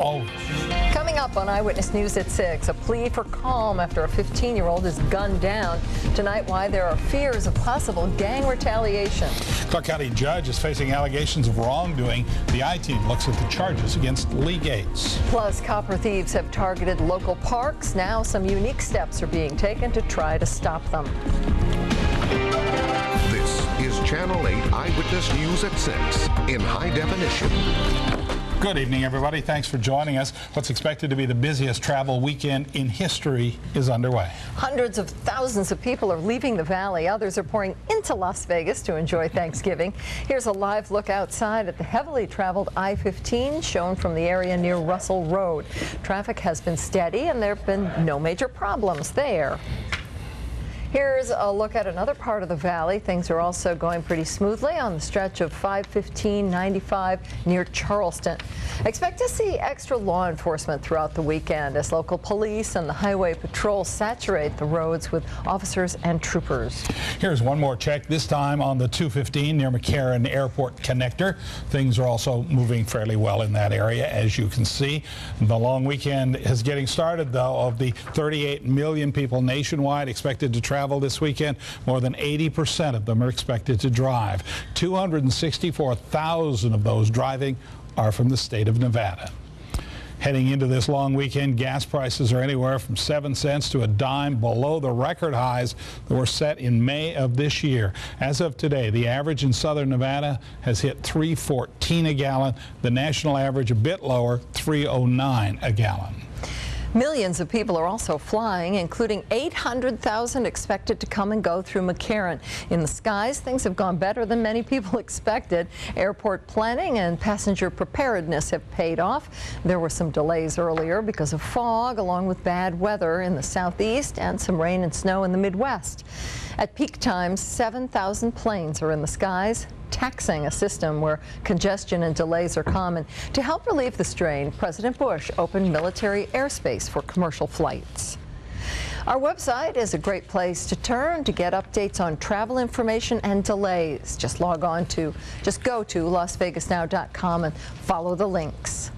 Always. Coming up on Eyewitness News at 6, a plea for calm after a 15-year-old is gunned down. Tonight, why there are fears of possible gang retaliation. Clark County judge is facing allegations of wrongdoing. The I-Team looks at the charges against Lee Gates. Plus, copper thieves have targeted local parks. Now some unique steps are being taken to try to stop them. This is Channel 8 Eyewitness News at 6 in high definition. Good evening, everybody. Thanks for joining us. What's expected to be the busiest travel weekend in history is underway. Hundreds of thousands of people are leaving the valley. Others are pouring into Las Vegas to enjoy Thanksgiving. Here's a live look outside at the heavily traveled I-15 shown from the area near Russell Road. Traffic has been steady and there have been no major problems there. Here's a look at another part of the valley. Things are also going pretty smoothly on the stretch of 515-95 near Charleston. Expect to see extra law enforcement throughout the weekend as local police and the highway patrol saturate the roads with officers and troopers. Here's one more check, this time on the 215 near McCarran Airport connector. Things are also moving fairly well in that area, as you can see. The long weekend is getting started, though. Of the 38 million people nationwide expected to travel this weekend, more than 80% of them are expected to drive. 264,000 of those driving are from the state of Nevada. Heading into this long weekend, gas prices are anywhere from 7 cents to a dime below the record highs that were set in May of this year. As of today, the average in southern Nevada has hit $3.14 a gallon. The national average a bit lower, $3.09 a gallon. Millions of people are also flying, including 800,000 expected to come and go through McCarran. In the skies, things have gone better than many people expected. Airport planning and passenger preparedness have paid off. There were some delays earlier because of fog, along with bad weather in the southeast and some rain and snow in the Midwest. At peak times, 7,000 planes are in the skies, taxing a system where congestion and delays are common. To help relieve the strain, President Bush opened military airspace for commercial flights. Our website is a great place to turn to get updates on travel information and delays. Just go to lasvegasnow.com and follow the links.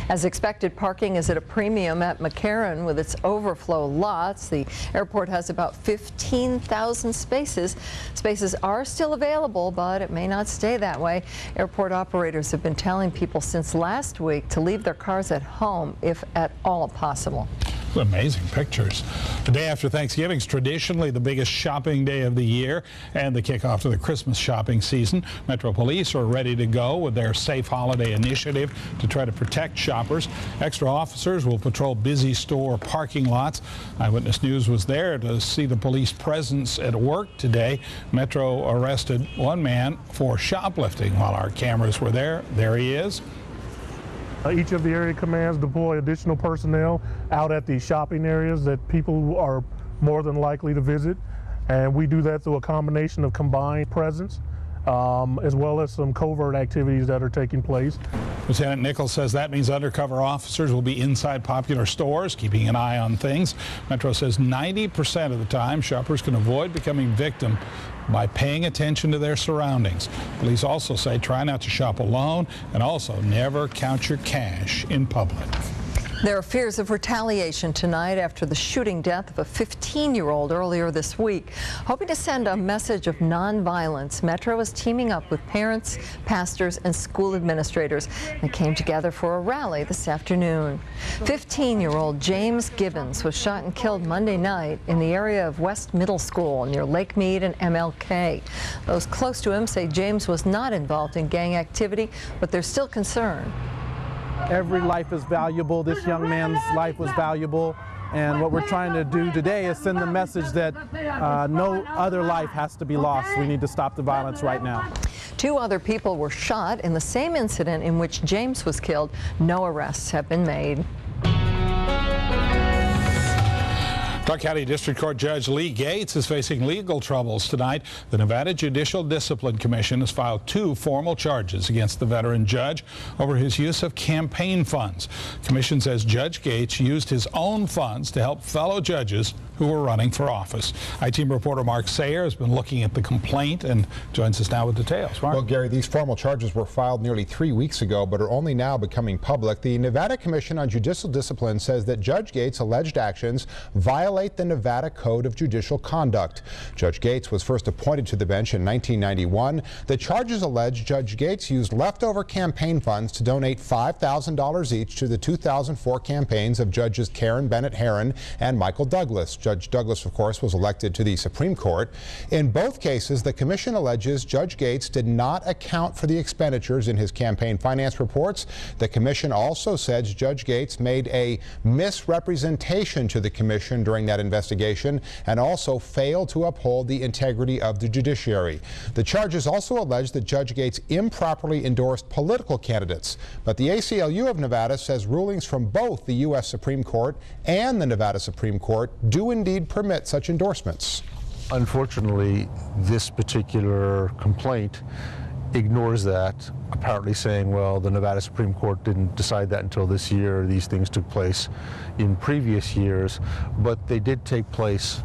As expected, parking is at a premium at McCarran with its overflow lots. The airport has about 15,000 spaces. Spaces are still available, but it may not stay that way. Airport operators have been telling people since last week to leave their cars at home if at all possible. Amazing pictures. The day after Thanksgiving is traditionally the biggest shopping day of the year and the kickoff to the Christmas shopping season. Metro Police are ready to go with their Safe Holiday initiative to try to protect shoppers. Extra officers will patrol busy store parking lots. Eyewitness News was there to see the police presence at work today. Metro arrested one man for shoplifting while our cameras were there. There he is. Each of the area commands deploy additional personnel out at the shopping areas that people are more than likely to visit, and we do that through a combination of combined presence as well as some covert activities that are taking place. Lieutenant Nichols says that means undercover officers will be inside popular stores, keeping an eye on things. Metro says 90% of the time shoppers can avoid becoming victim by paying attention to their surroundings. Police also say try not to shop alone and also never count your cash in public. There are fears of retaliation tonight after the shooting death of a 15-year-old earlier this week. Hoping to send a message of nonviolence, Metro is teaming up with parents, pastors, and school administrators. They came together for a rally this afternoon. 15-year-old James Gibbons was shot and killed Monday night in the area of West Middle School near Lake Mead and MLK. Those close to him say James was not involved in gang activity, but they're still concerned. Every life is valuable. This young man's life was valuable. And what we're trying to do today is send the message that no other life has to be lost. We need to stop the violence right now. 2 other people were shot in the same incident in which James was killed. No arrests have been made. Clark County District Court Judge Lee Gates is facing legal troubles tonight. The Nevada Judicial Discipline Commission has filed 2 formal charges against the veteran judge over his use of campaign funds. The commission says Judge Gates used his own funds to help fellow judges who were running for office. I-Team reporter Mark Sayre has been looking at the complaint and joins us now with details. Mark? Well, Gary, these formal charges were filed nearly 3 weeks ago, but are only now becoming public. The Nevada Commission on Judicial Discipline says that Judge Gates' alleged actions violate the Nevada Code of Judicial Conduct. Judge Gates was first appointed to the bench in 1991. The charges allege Judge Gates used leftover campaign funds to donate $5,000 each to the 2004 campaigns of Judges Karen Bennett Herron and Michael Douglas. Judge Douglas, of course, was elected to the Supreme Court. In both cases, the commission alleges Judge Gates did not account for the expenditures in his campaign finance reports. The commission also says Judge Gates made a misrepresentation to the commission during that investigation and also failed to uphold the integrity of the judiciary. The charges also allege that Judge Gates improperly endorsed political candidates, but the ACLU of Nevada says rulings from both the U.S. Supreme Court and the Nevada Supreme Court do indeed permit such endorsements. Unfortunately, this particular complaint ignores that, apparently saying, well, the Nevada Supreme Court didn't decide that until this year. These things took place in previous years, but they did take place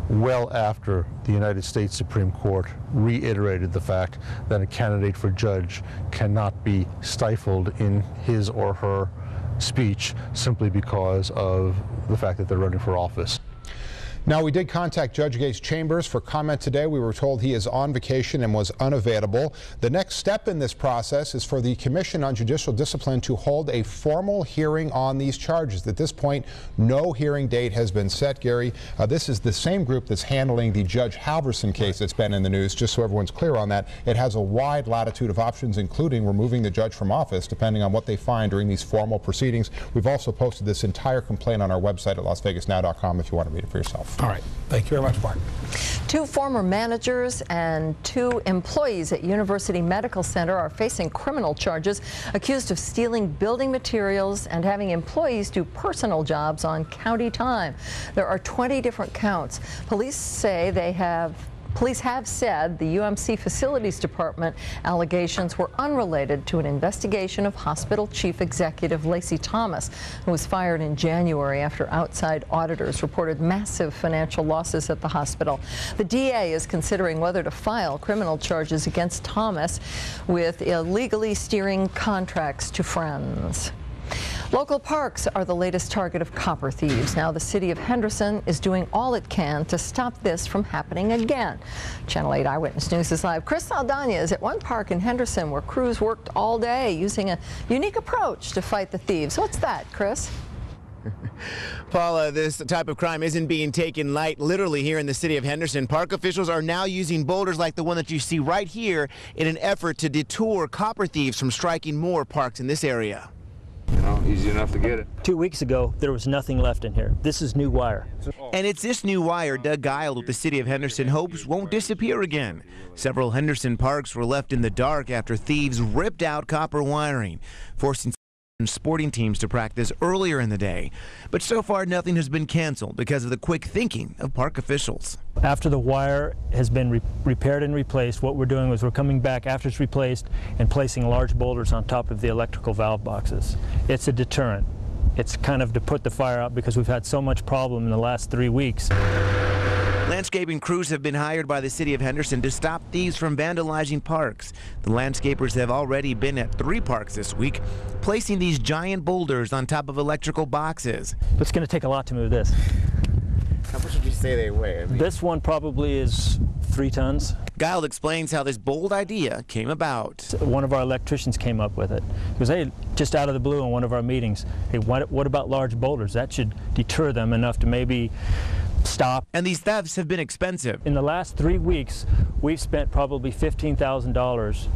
well after the United States Supreme Court reiterated the fact that a candidate for judge cannot be stifled in his or her speech simply because of the fact that they're running for office. Now, we did contact Judge Gates' chambers for comment today. We were told he is on vacation and was unavailable. The next step in this process is for the Commission on Judicial Discipline to hold a formal hearing on these charges. At this point, no hearing date has been set, Gary. This is the same group that's handling the Judge Halverson case that's been in the news. Just so everyone's clear on that, it has a wide latitude of options, including removing the judge from office, depending on what they find during these formal proceedings. We've also posted this entire complaint on our website at LasVegasNow.com if you want to read it for yourself. All right. Thank you very much, Mark. 2 former managers and 2 employees at University Medical Center are facing criminal charges accused of stealing building materials and having employees do personal jobs on county time. There are 20 different counts. Police have said the UMC Facilities Department allegations were unrelated to an investigation of hospital chief executive Lacey Thomas, who was fired in January after outside auditors reported massive financial losses at the hospital. The DA is considering whether to file criminal charges against Thomas with illegally steering contracts to friends. Local parks are the latest target of copper thieves. Now the city of Henderson is doing all it can to stop this from happening again. Channel 8 Eyewitness News is live. Chris Saldaña is at one park in Henderson where crews worked all day using a unique approach to fight the thieves. What's that, Chris? Paula, this type of crime isn't being taken light literally here in the city of Henderson. Park officials are now using boulders like the one that you see right here in an effort to deter copper thieves from striking more parks in this area. You know, easy enough to get it. 2 weeks ago, there was nothing left in here. This is new wire. And it's this new wire Doug Guile with the city of Henderson hopes won't disappear again. Several Henderson parks were left in the dark after thieves ripped out copper wiring, forcing sporting teams to practice earlier in the day. But so far, nothing has been canceled because of the quick thinking of park officials. After the wire has been repaired and replaced, what we're doing is we're coming back after it's replaced and placing large boulders on top of the electrical valve boxes. It's a deterrent. It's kind of to put the fire out because we've had so much problem in the last 3 weeks. Landscaping crews have been hired by the city of Henderson to stop thieves from vandalizing parks. The landscapers have already been at 3 parks this week, placing these giant boulders on top of electrical boxes. It's going to take a lot to move this. How much would you say they weigh? This one probably is 3 tons. Guile explains how this bold idea came about. One of our electricians came up with it. He goes, hey, just out of the blue in one of our meetings, hey, what about large boulders? That should deter them enough to maybe stop. And these thefts have been expensive. In the last 3 weeks, we've spent probably $15,000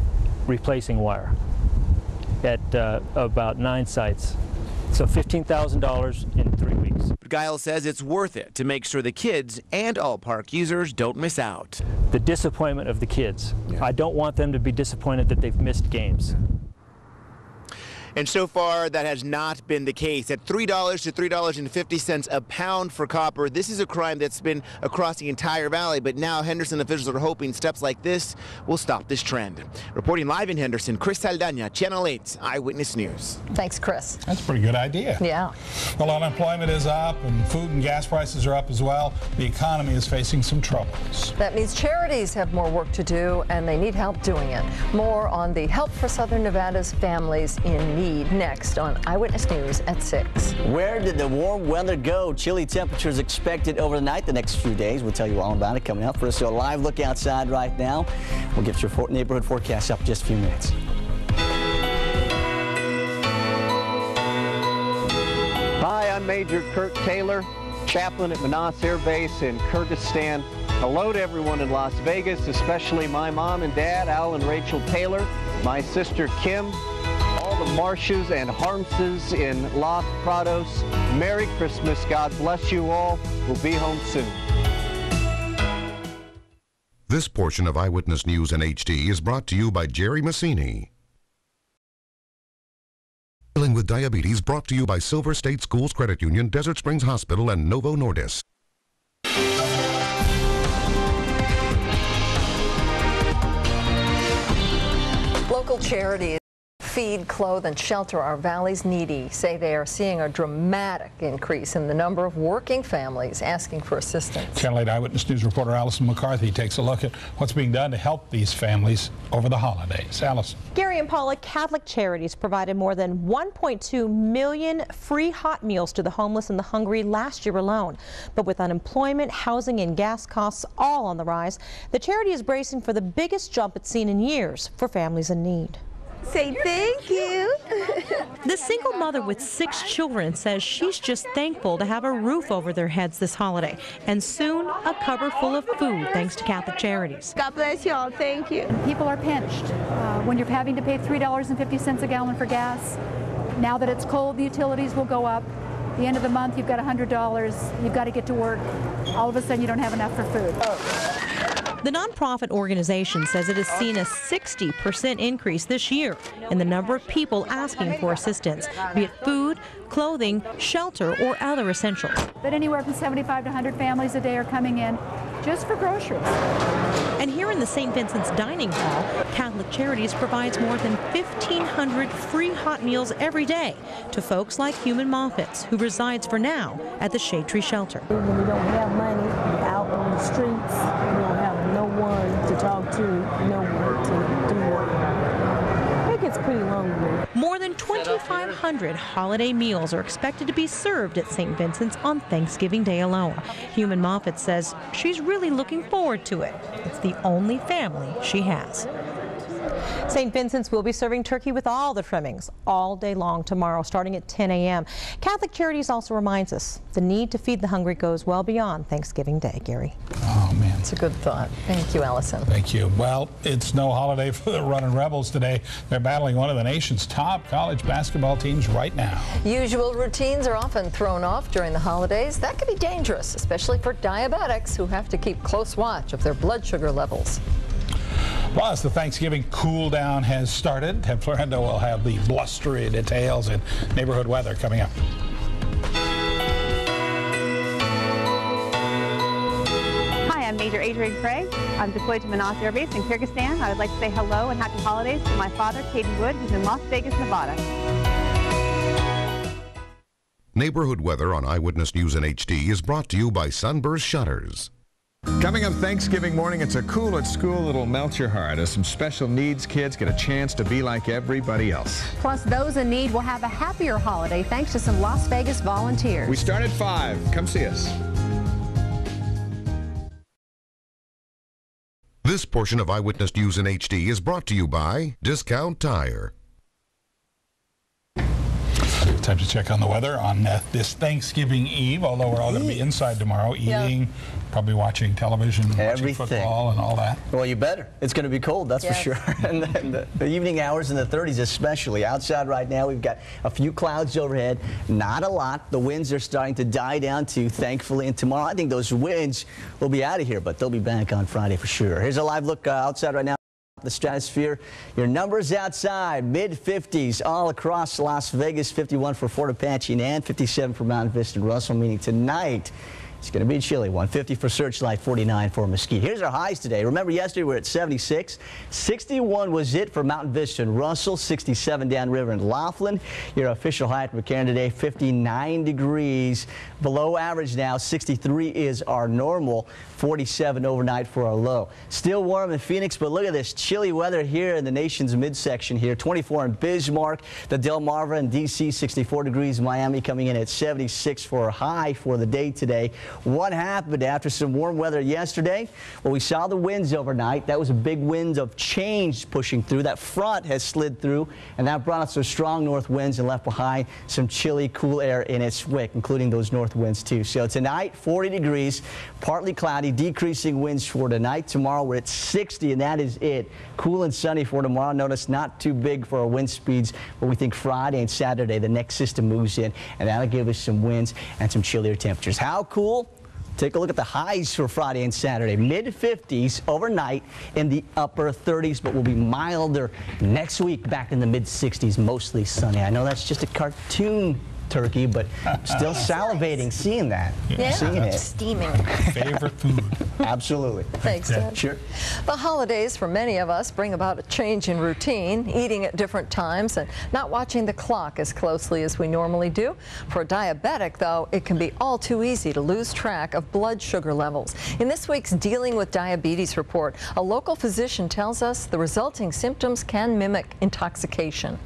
replacing wire at about 9 sites. So $15,000 in 3 weeks. But Guile says it's worth it to make sure the kids and all park users don't miss out. The disappointment of the kids. Yeah. I don't want them to be disappointed that they've missed games. And so far, that has not been the case. At $3 to $3.50 a pound for copper, this is a crime that's been across the entire valley, but now Henderson officials are hoping steps like this will stop this trend. Reporting live in Henderson, Chris Saldaña, Channel 8 Eyewitness News. Thanks, Chris. That's a pretty good idea. Yeah. Well, unemployment is up and food and gas prices are up as well. The economy is facing some troubles. That means charities have more work to do and they need help doing it. More on the help for Southern Nevada's families in need next on Eyewitness News at 6. Where did the warm weather go? Chilly temperatures expected over the night the next few days. We'll tell you all about it coming up. First, a live look outside right now. We'll get your neighborhood forecast up in just a few minutes. Hi, I'm Major Kurt Taylor, chaplain at Maathuis Air Base in Kyrgyzstan. Hello to everyone in Las Vegas, especially my mom and dad, Al and Rachel Taylor, my sister Kim, all the Marshes and Harmses in Los Prados. Merry Christmas. God bless you all. We'll be home soon. This portion of Eyewitness News in HD is brought to you by Jerry Massini. Dealing with diabetes brought to you by Silver State Schools Credit Union, Desert Springs Hospital, and Novo Nordisk. Local charities feed, clothe, and shelter our valley's needy say they are seeing a dramatic increase in the number of working families asking for assistance. Channel 8 Eyewitness News reporter Alison McCarthy takes a look at what's being done to help these families over the holidays. Alison. Gary and Paula, Catholic Charities provided more than 1.2 million free hot meals to the homeless and the hungry last year alone. But with unemployment, housing, and gas costs all on the rise, the charity is bracing for the biggest jump it's seen in years for families in need. Say thank you. The single mother with 6 children says she's just thankful to have a roof over their heads this holiday and soon a cupboard full of food thanks to Catholic Charities. God bless you all. Thank you. People are pinched. When you're having to pay $3.50 a gallon for gas, now that it's cold, the utilities will go up. At the end of the month, you've got $100. You've got to get to work. All of a sudden, you don't have enough for food. The nonprofit organization says it has seen a 60% increase this year in the number of people asking for assistance, be it food, clothing, shelter, or other essentials. But anywhere from 75 to 100 families a day are coming in just for groceries. And here in the St. Vincent's Dining Hall, Catholic Charities provides more than 1,500 free hot meals every day to folks like Human Maathuis, who resides for now at the Shade Tree Shelter. When we don't have money out on the streets, we don't have no one to talk to, no one to do work. It gets pretty lonely. More than 2,500 holiday meals are expected to be served at St. Vincent's on Thanksgiving Day alone. Human Maathuis says she's really looking forward to it. It's the only family she has. St. Vincent's will be serving turkey with all the trimmings all day long tomorrow, starting at 10 a.m. Catholic Charities also reminds us the need to feed the hungry goes well beyond Thanksgiving Day. Gary. Oh, man. It's a good thought. Thank you, Allison. Thank you. Well, it's no holiday for the Runnin' Rebels today. They're battling one of the nation's top college basketball teams right now. Usual routines are often thrown off during the holidays. That can be dangerous, especially for diabetics who have to keep close watch of their blood sugar levels. Plus, the Thanksgiving cool down has started. Florendo will have the blustery details and neighborhood weather coming up. Hi, I'm Major Adrian Craig. I'm deployed to Maathuis Air Base in Kyrgyzstan. I would like to say hello and happy holidays to my father, Caden Wood, who's in Las Vegas, Nevada. Neighborhood weather on Eyewitness News in HD is brought to you by Sunburst Shutters. Coming up Thanksgiving morning, it's a cool at school that'll melt your heart as some special needs kids get a chance to be like everybody else. Plus, those in need will have a happier holiday thanks to some Las Vegas volunteers. We start at 5. Come see us. This portion of Eyewitness News in HD is brought to you by Discount Tire. Time to check on the weather on this Thanksgiving Eve, although we're all going to be inside tomorrow eating, probably watching television, watching football and all that. Well, you better. It's going to be cold, that's for sure. And the evening hours in the 30s especially. Outside right now, we've got a few clouds overhead, not a lot. The winds are starting to die down too, thankfully. And tomorrow, I think those winds will be out of here, but they'll be back on Friday for sure. Here's a live look outside right now. The stratosphere, your numbers outside, mid-50s all across Las Vegas, 51 for Fort Apache and 57 for Mount Vista and Russell, meaning tonight it's going to be a chilly one. 50 for Searchlight, 49 for Mesquite. Here's our highs today. Remember yesterday we were at 76. 61 was it for Mountain Vista and Russell, 67 downriver in Laughlin. Your official high at McCarran today, 59 degrees. Below average now, 63 is our normal, 47 overnight for our low. Still warm in Phoenix, but look at this chilly weather here in the nation's midsection here. 24 in Bismarck, the Delmarva in D.C., 64 degrees. Miami coming in at 76 for a high for the day today. What happened after some warm weather yesterday? Well, we saw the winds overnight. That was a big wind of change pushing through. That front has slid through, and that brought us some strong north winds and left behind some chilly, cool air in its wake, including those north winds too. So tonight, 40 degrees, partly cloudy, decreasing winds for tonight. Tomorrow we're at 60, and that is it. Cool and sunny for tomorrow. Notice not too big for our wind speeds, but we think Friday and Saturday the next system moves in, and that'll give us some winds and some chillier temperatures. How cool? Take a look at the highs for Friday and Saturday. Mid-50s overnight, in the upper 30s, but will be milder next week, back in the mid-60s, mostly sunny. I know that's just a cartoon turkey, but still salivating seeing that. Yeah, seeing it. Steaming. Favorite food. Absolutely. Thanks, Dad. Sure. The holidays for many of us bring about a change in routine, eating at different times and not watching the clock as closely as we normally do. For a diabetic, though, it can be all too easy to lose track of blood sugar levels. In this week's Dealing with Diabetes report, a local physician tells us the resulting symptoms can mimic intoxication.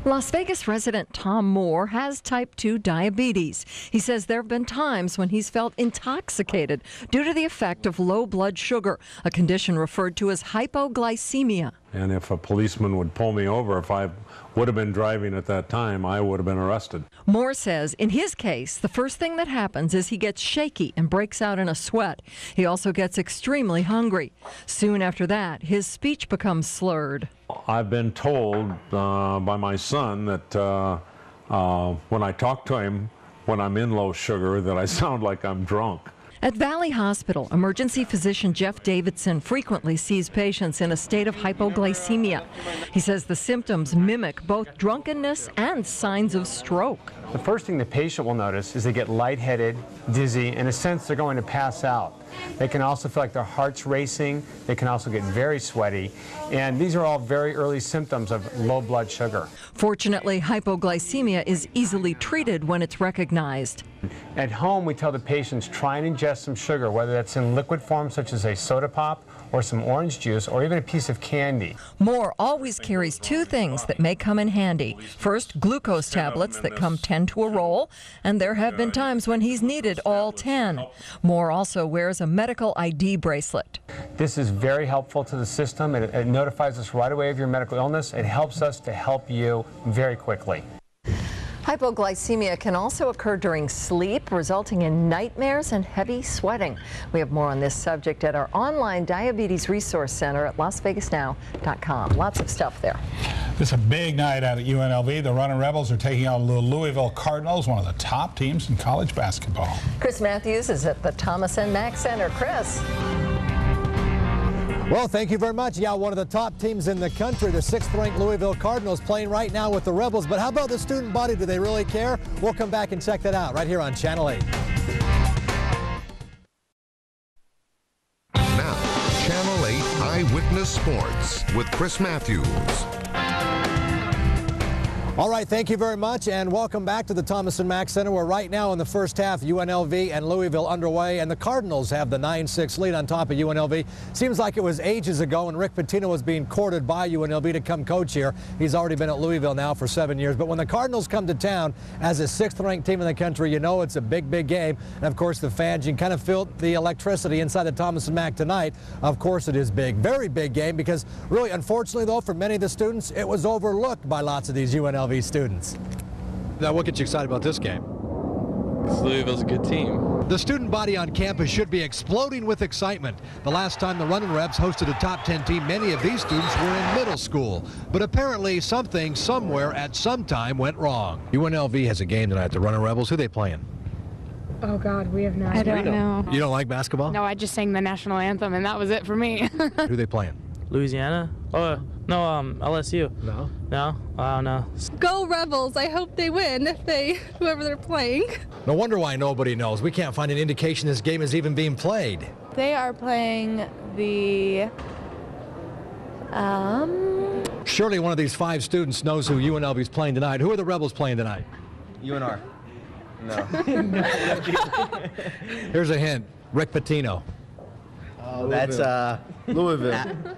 Las Vegas resident Tom Moore has type 2 diabetes. He says there have been times when he's felt intoxicated due to the effect of low blood sugar, a condition referred to as hypoglycemia. And if a policeman would pull me over, if I would have been driving at that time, I would have been arrested. Moore says in his case, the first thing that happens is he gets shaky and breaks out in a sweat. He also gets extremely hungry. Soon after that, his speech becomes slurred. I've been told by my son that when I talk to him, when I'm in low sugar, that I sound like I'm drunk. At Valley Hospital, emergency physician Jeff Davidson frequently sees patients in a state of hypoglycemia. He says the symptoms mimic both drunkenness and signs of stroke. The first thing the patient will notice is they get lightheaded, dizzy, and in a sense they're going to pass out. They can also feel like their heart's racing. They can also get very sweaty. And these are all very early symptoms of low blood sugar. Fortunately, hypoglycemia is easily treated when it's recognized. At home, we tell the patients try and ingest some sugar, whether that's in liquid form such as a soda pop or some orange juice or even a piece of candy. Moore always carries two things that may come in handy. First, glucose tablets that come 10 to a roll, and there have been times when he's needed all 10. Moore also wears a medical ID bracelet. This is very helpful to the system. It notifies us right away of your medical illness. It helps us to help you very quickly. Hypoglycemia can also occur during sleep, resulting in nightmares and heavy sweating. We have more on this subject at our online diabetes resource center at lasvegasnow.com. Lots of stuff there. It's a big night out at UNLV. The Runnin' Rebels are taking on the Louisville Cardinals, one of the top teams in college basketball. Chris Maathuis is at the Thomas and Mack Center. Chris. Well, thank you very much. Yeah, one of the top teams in the country, the 6th-ranked Louisville Cardinals, playing right now with the Rebels. But how about the student body? Do they really care? We'll come back and check that out right here on Channel 8. Now, Channel 8 Eyewitness Sports with Chris Maathuis. All right, thank you very much, and welcome back to the Thomas and Mack Center. We're right now in the first half, UNLV and Louisville underway, and the Cardinals have the 9-6 lead on top of UNLV. Seems like it was ages ago when Rick Pitino was being courted by UNLV to come coach here. He's already been at Louisville now for 7 years, but when the Cardinals come to town as a 6th-ranked team in the country, you know it's a big, big game. And of course, the fans, you can kind of feel the electricity inside the Thomas and Mack tonight. Of course, it is big, very big game, because really, unfortunately, though, for many of the students, it was overlooked by lots of these UNLV students. Now, what gets you excited about this game? Louisville's a good team. The student body on campus should be exploding with excitement. The last time the Runnin' Rebs hosted a top 10 team, many of these students were in middle school. But apparently something somewhere at some time went wrong. UNLV has a game tonight, the Runnin' Rebels. Who are they playing? Oh, God, we have no idea. I don't know. You don't like basketball? No, I just sang the national anthem, and that was it for me. Who are they playing? Louisiana? Oh, no, LSU. No. No? Oh, no. Go Rebels. I hope they win whoever they're playing. No wonder why nobody knows. We can't find an indication this game is even being played. They are playing the, Surely one of these 5 students knows who UNLV is playing tonight. Who are the Rebels playing tonight? UNR. No. Here's a hint. Rick Pitino. That's Louisville.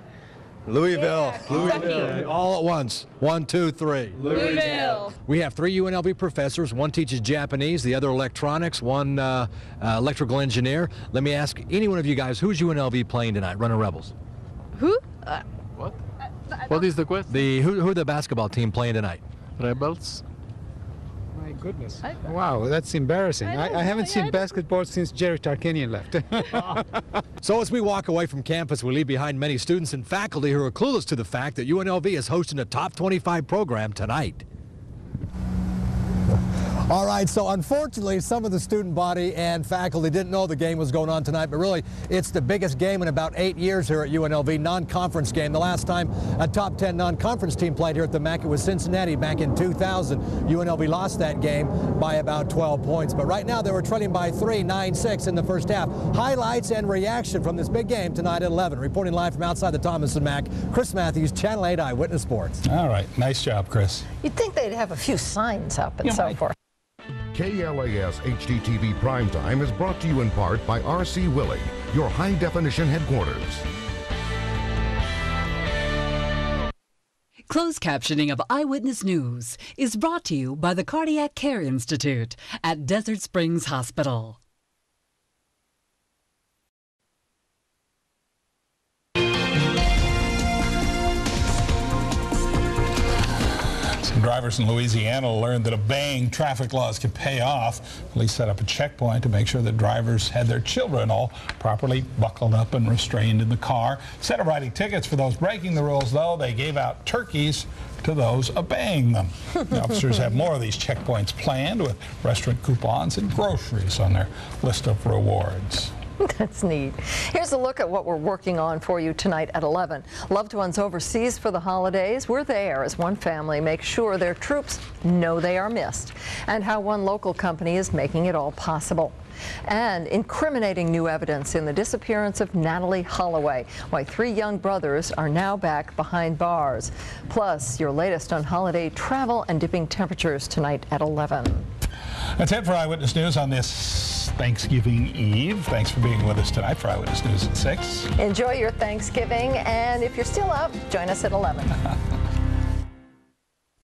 Louisville. Yeah, Louisville. All at once. 1, 2, 3. Louisville. We have 3 UNLV professors. One teaches Japanese, the other electronics, one electrical engineer. Let me ask any one of you guys, who's UNLV playing tonight? Running Rebels. Who? What? What is the question? Who are the basketball team playing tonight? Rebels. My goodness. Wow, that's embarrassing. I haven't seen basketball since Jerry Tarkanian left. So as we walk away from campus, we leave behind many students and faculty who are clueless to the fact that UNLV is hosting a top 25 program tonight. All right, so unfortunately, some of the student body and faculty didn't know the game was going on tonight, but really, it's the biggest game in about 8 years here at UNLV, non-conference game. The last time a top 10 non-conference team played here at the MAC, it was Cincinnati back in 2000. UNLV lost that game by about 12 points, but right now they were trailing by 3, 9-6 in the first half. Highlights and reaction from this big game tonight at 11. Reporting live from outside the Thomas & Mack, Chris Maathuis, Channel 8 Eyewitness Sports. All right, nice job, Chris. You'd think they'd have a few signs up and so forth. KLAS HDTV Primetime is brought to you in part by R.C. Willey, your high-definition headquarters. Closed captioning of Eyewitness News is brought to you by the Cardiac Care Institute at Desert Springs Hospital. Drivers in Louisiana learned that obeying traffic laws can pay off. Police set up a checkpoint to make sure that drivers had their children all properly buckled up and restrained in the car. Instead of writing tickets for those breaking the rules, though, they gave out turkeys to those obeying them. The officers have more of these checkpoints planned with restaurant coupons and groceries on their list of rewards. That's neat. Here's a look at what we're working on for you tonight at 11. Loved ones overseas for the holidays, we're there as one family makes sure their troops know they are missed, and how one local company is making it all possible. And incriminating new evidence in the disappearance of Natalie Holloway, why 3 young brothers are now back behind bars. Plus, your latest on holiday travel and dipping temperatures tonight at 11. That's it for Eyewitness News on this Thanksgiving Eve. Thanks for being with us tonight for Eyewitness News at 6. Enjoy your Thanksgiving, and if you're still up, join us at 11.